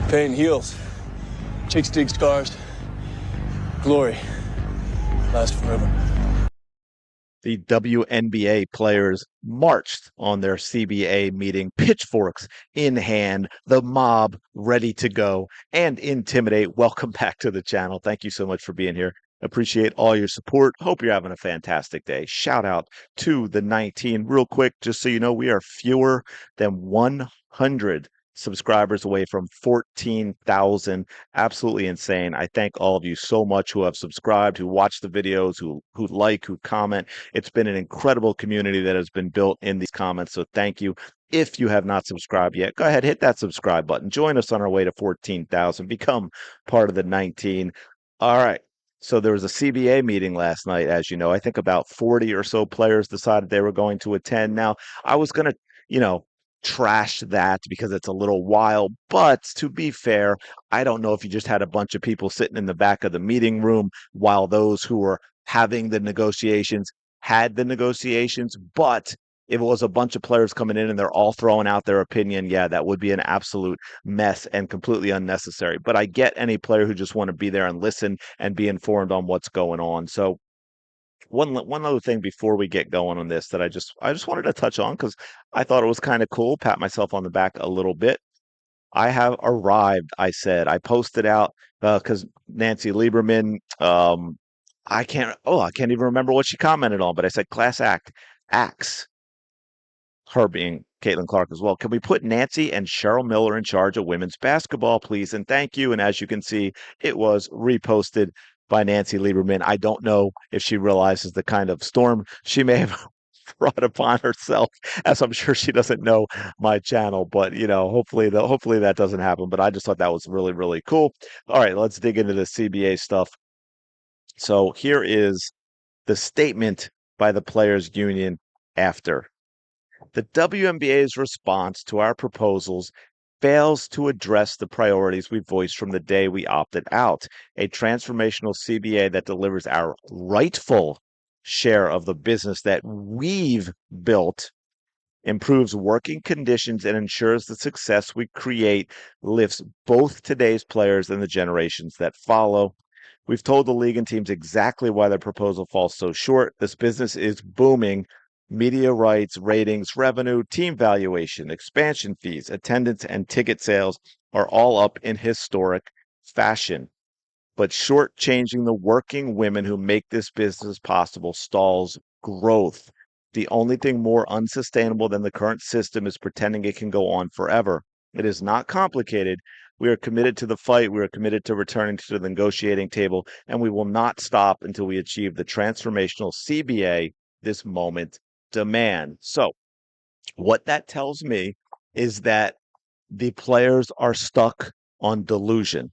Pain heals. Chicks dig scars. Glory lasts forever. The WNBA players marched on their CBA meeting, pitchforks in hand, the mob ready to go and intimidate. Welcome back to the channel. Thank you so much for being here. Appreciate all your support. Hope you're having a fantastic day. Shout out to the 19. Real quick, just so you know, we are fewer than 100 subscribers away from 14,000. Absolutely insane. I thank all of you so much who have subscribed, who watch the videos, who like, who comment. It's been an incredible community that has been built in these comments. So thank you. If you have not subscribed yet, go ahead, hit that subscribe button. Join us on our way to 14,000. Become part of the 19. All right. So there was a CBA meeting last night, as you know. I think about 40 or so players decided they were going to attend. Now, I was going to, you know, trash that because it's a little wild. But to be fair, I don't know if you just had a bunch of people sitting in the back of the meeting room while those who were having the negotiations had the negotiations. But if it was a bunch of players coming in and they're all throwing out their opinion, yeah, that would be an absolute mess and completely unnecessary. But I get any player who just want to be there and listen and be informed on what's going on. So one other thing before we get going on this that I just wanted to touch on because I thought it was kind of cool, pat myself on the back a little bit. I have arrived, I said. I posted out because Nancy Lieberman, I can't even remember what she commented on, but I said class act, acts, her being Caitlin Clark as well. Can we put Nancy and Cheryl Miller in charge of women's basketball, please? And thank you. And as you can see, it was reposted by Nancy Lieberman. I don't know if she realizes the kind of storm she may have brought upon herself, as I'm sure she doesn't know my channel. But hopefully that doesn't happen. But I just thought that was really, really cool. All right, let's dig into the CBA stuff. So here is the statement by the players union after. The WNBA's response to our proposals fails to address the priorities we voiced from the day we opted out. A transformational CBA that delivers our rightful share of the business that we've built, improves working conditions, and ensures the success we create lifts both today's players and the generations that follow. We've told the league and teams exactly why their proposal falls so short. This business is booming. Media rights, ratings, revenue, team valuation, expansion fees, attendance, and ticket sales are all up in historic fashion. But shortchanging the working women who make this business possible stalls growth. The only thing more unsustainable than the current system is pretending it can go on forever. It is not complicated. We are committed to the fight. We are committed to returning to the negotiating table, and we will not stop until we achieve the transformational CBA this moment demand. So, what that tells me is that the players are stuck on delusion.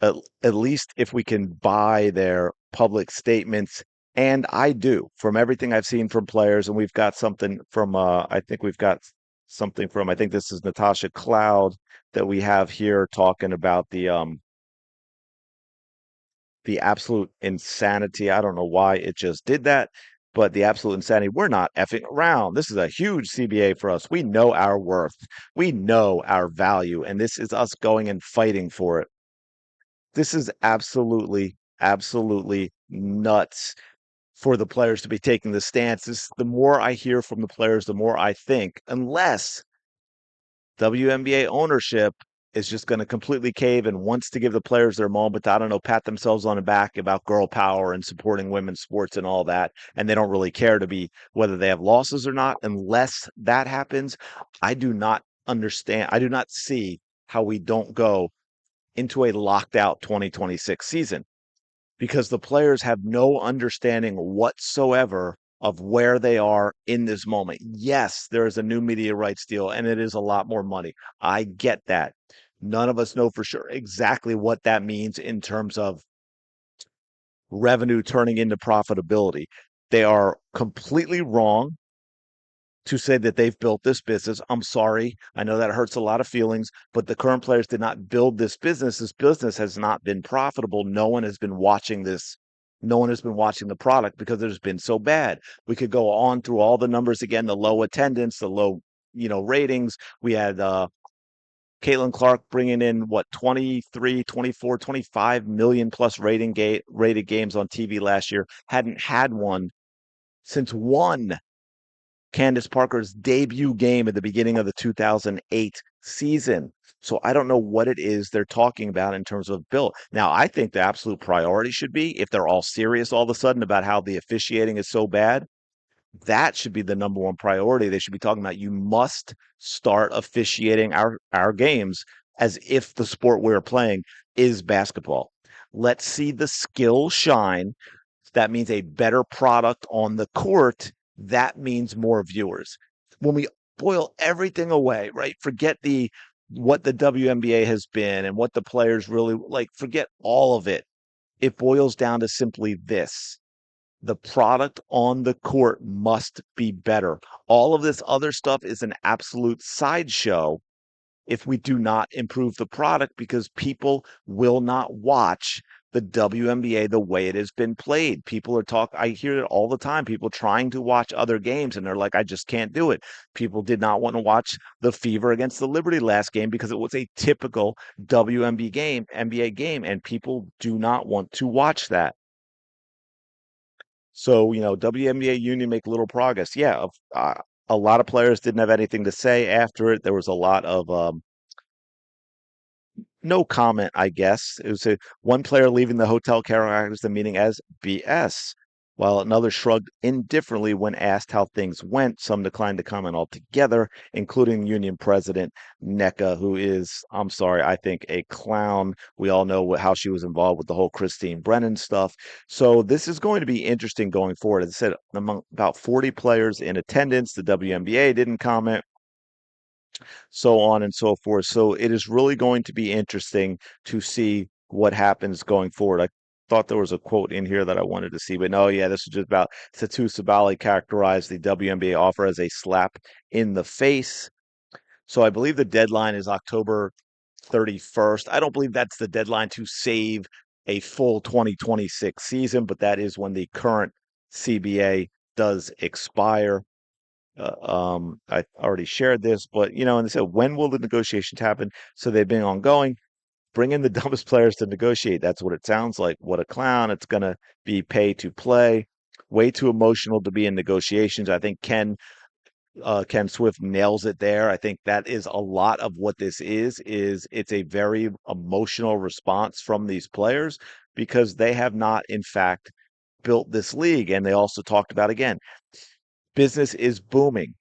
At least if we can buy their public statements. And I do, from everything I've seen from players, and we've got something from I think we've got something from I think this is Natasha Cloud that we have here talking about the absolute insanity. I don't know why it just did that, but the absolute insanity. We're not effing around. This is a huge CBA for us. We know our worth. We know our value, and this is us going and fighting for it. This is absolutely, absolutely nuts for the players to be taking the stance. The more I hear from the players, the more I think, unless WNBA ownership is just going to completely cave and wants to give the players their moment, I don't know, pat themselves on the back about girl power and supporting women's sports and all that, and they don't really care to be whether they have losses or not. Unless that happens, I do not understand. I do not see how we don't go into a locked out 2026 season because the players have no understanding whatsoever of where they are in this moment. Yes, there is a new media rights deal and it is a lot more money. I get that. None of us know for sure exactly what that means in terms of revenue turning into profitability. They are completely wrong to say that they've built this business. I'm sorry. I know that hurts a lot of feelings, but the current players did not build this business. This business has not been profitable. No one has been watching this. No one has been watching the product because it's been so bad. We could go on through all the numbers again, the low attendance, the low, ratings. We had Caitlin Clark bringing in what 23, 24, 25 million plus rated games on TV last year. Hadn't had one since one Candace Parker's debut game at the beginning of the 2008 season. So I don't know what it is they're talking about in terms of Bill. Now, I think the absolute priority should be if they're all serious all of a sudden about how the officiating is so bad, that should be the number one priority. They should be talking about you must start officiating our games as if the sport we're playing is basketball. Let's see the skill shine. That means a better product on the court. That means more viewers. When we boil everything away, right? Forget the what the WNBA has been and what the players really like, forget all of it. It boils down to simply this: the product on the court must be better. All of this other stuff is an absolute sideshow if we do not improve the product, because people will not watch the WNBA the way it has been played. I hear it all the time. People trying to watch other games and they're like, I just can't do it. People did not want to watch the Fever against the Liberty last game because it was a typical NBA game, and people do not want to watch that. So, WNBA union make little progress. Yeah, a lot of players didn't have anything to say after it. There was a lot of no comment, I guess. It was one player leaving the hotel characterized the meeting as BS, while another shrugged indifferently when asked how things went. Some declined to comment altogether, including union president NECA, who is, I'm sorry, I think a clown. We all know how she was involved with the whole Christine Brennan stuff. So this is going to be interesting going forward. As I said, among about 40 players in attendance, the WNBA didn't comment, so on and so forth. So it is really going to be interesting to see what happens going forward. I thought there was a quote in here that I wanted to see, but no, yeah, this is just about Satu Sabali characterized the WNBA offer as a slap in the face. So I believe the deadline is October 31st. I don't believe that's the deadline to save a full 2026 season, but that is when the current CBA does expire. I already shared this, but and they said, when will the negotiations happen? So they've been ongoing. Bring in the dumbest players to negotiate. That's what it sounds like. What a clown. It's going to be pay to play. Way too emotional to be in negotiations. I think Ken Swift nails it there. I think that is a lot of what this is it's a very emotional response from these players because they have not, in fact, built this league. And they also talked about, again, business is booming.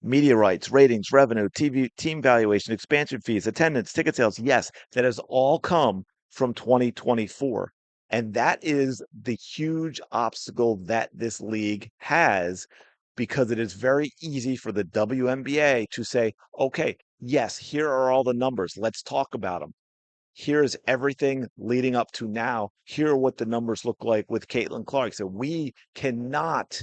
Media rights, ratings, revenue, TV, team valuation, expansion fees, attendance, ticket sales. Yes, that has all come from 2024. And that is the huge obstacle that this league has, because it is very easy for the WNBA to say, okay, yes, here are all the numbers. Let's talk about them. Here's everything leading up to now. Here are what the numbers look like with Caitlin Clark. So we cannot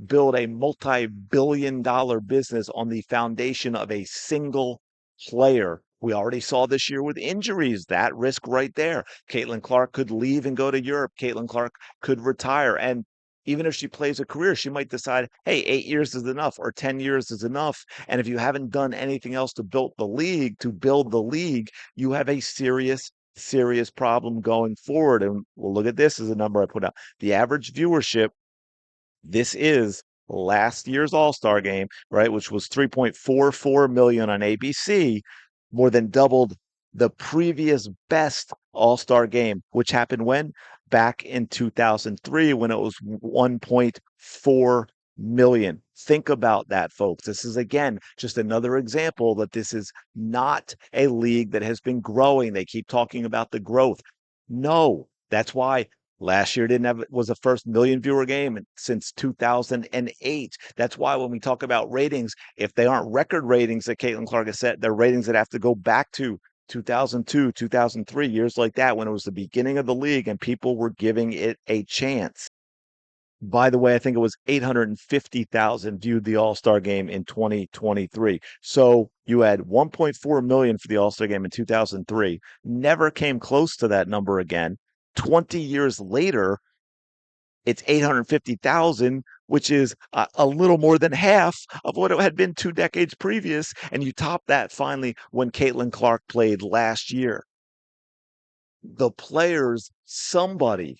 build a multi-billion-dollar business on the foundation of a single player. We already saw this year with injuries, that risk right there. Caitlin Clark could leave and go to Europe. Caitlin Clark could retire. And even if she plays a career, she might decide, hey, 8 years is enough or 10 years is enough. And if you haven't done anything else to build the league, you have a serious problem going forward. And we'll look at this as a number I put out. The average viewership, this is last year's All-Star game, right, which was 3.44 million on ABC, more than doubled the previous best All-Star game, which happened when? Back in 2003, when it was 1.4 million. Think about that, folks. This is, again, just another example that this is not a league that has been growing. They keep talking about the growth. No, that's why last year didn't have was the first million viewer game since 2008. That's why when we talk about ratings, if they aren't record ratings that Caitlin Clark has set, they're ratings that have to go back to 2002, 2003, years like that, when it was the beginning of the league and people were giving it a chance. By the way, I think it was 850,000 viewed the All-Star game in 2023. So you had 1.4 million for the All-Star game in 2003, never came close to that number again. 20 years later, it's 850,000 which is a little more than half of what it had been 2 decades previous. And you top that finally when Caitlin Clark played last year. The players, somebody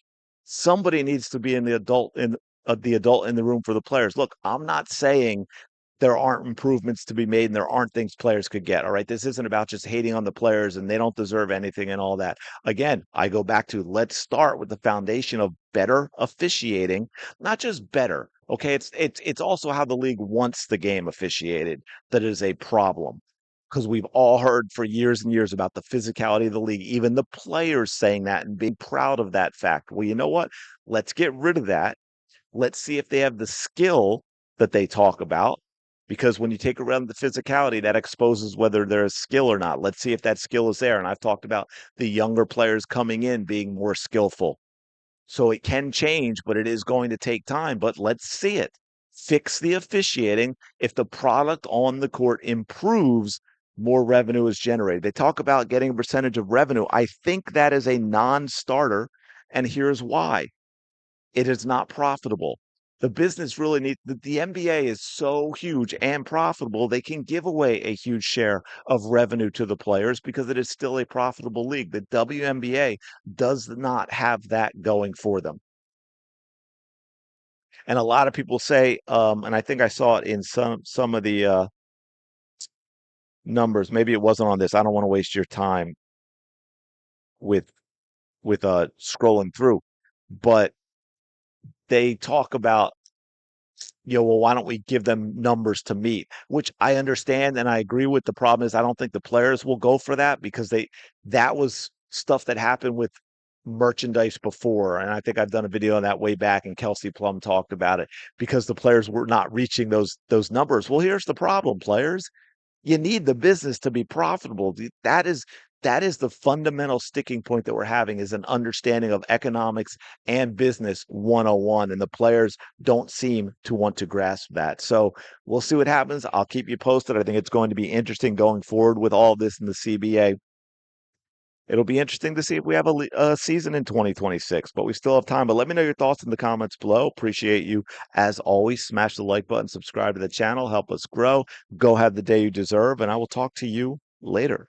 needs to be in the adult in the room for the players. Look, I'm not saying there aren't improvements to be made and there aren't things players could get. All right. This isn't about just hating on the players and they don't deserve anything and all that. Again, I go back to let's start with the foundation of better officiating, not just better. Okay. It's also how the league wants the game officiated that is a problem. Because we've all heard for years and years about the physicality of the league, even the players saying that and being proud of that fact. Well, you know what? Let's get rid of that. Let's see if they have the skill that they talk about. Because when you take around the physicality, that exposes whether there's skill or not. Let's see if that skill is there. And I've talked about the younger players coming in being more skillful. So it can change, but it is going to take time. But let's see it. Fix the officiating. If the product on the court improves, more revenue is generated. They talk about getting a percentage of revenue. I think that is a non starter. And here's why it is not profitable. The business really needs the NBA is so huge and profitable, they can give away a huge share of revenue to the players because it is still a profitable league. The WNBA does not have that going for them. And a lot of people say, and I think I saw it in some of the numbers. Maybe it wasn't on this. I don't want to waste your time with scrolling through, but they talk about well, why don't we give them numbers to meet? Which I understand and I agree with. The problem is I don't think the players will go for that because that was stuff that happened with merchandise before. And I think I've done a video on that way back and Kelsey Plum talked about it because the players were not reaching those numbers. Well, here's the problem, players. You need the business to be profitable. That is the fundamental sticking point that we're having is an understanding of economics and business 101, and the players don't seem to want to grasp that. So we'll see what happens. I'll keep you posted. I think it's going to be interesting going forward with all this in the CBA. It'll be interesting to see if we have a season in 2026, but we still have time. But let me know your thoughts in the comments below. Appreciate you. As always, smash the like button, subscribe to the channel, help us grow. Go have the day you deserve, and I will talk to you later.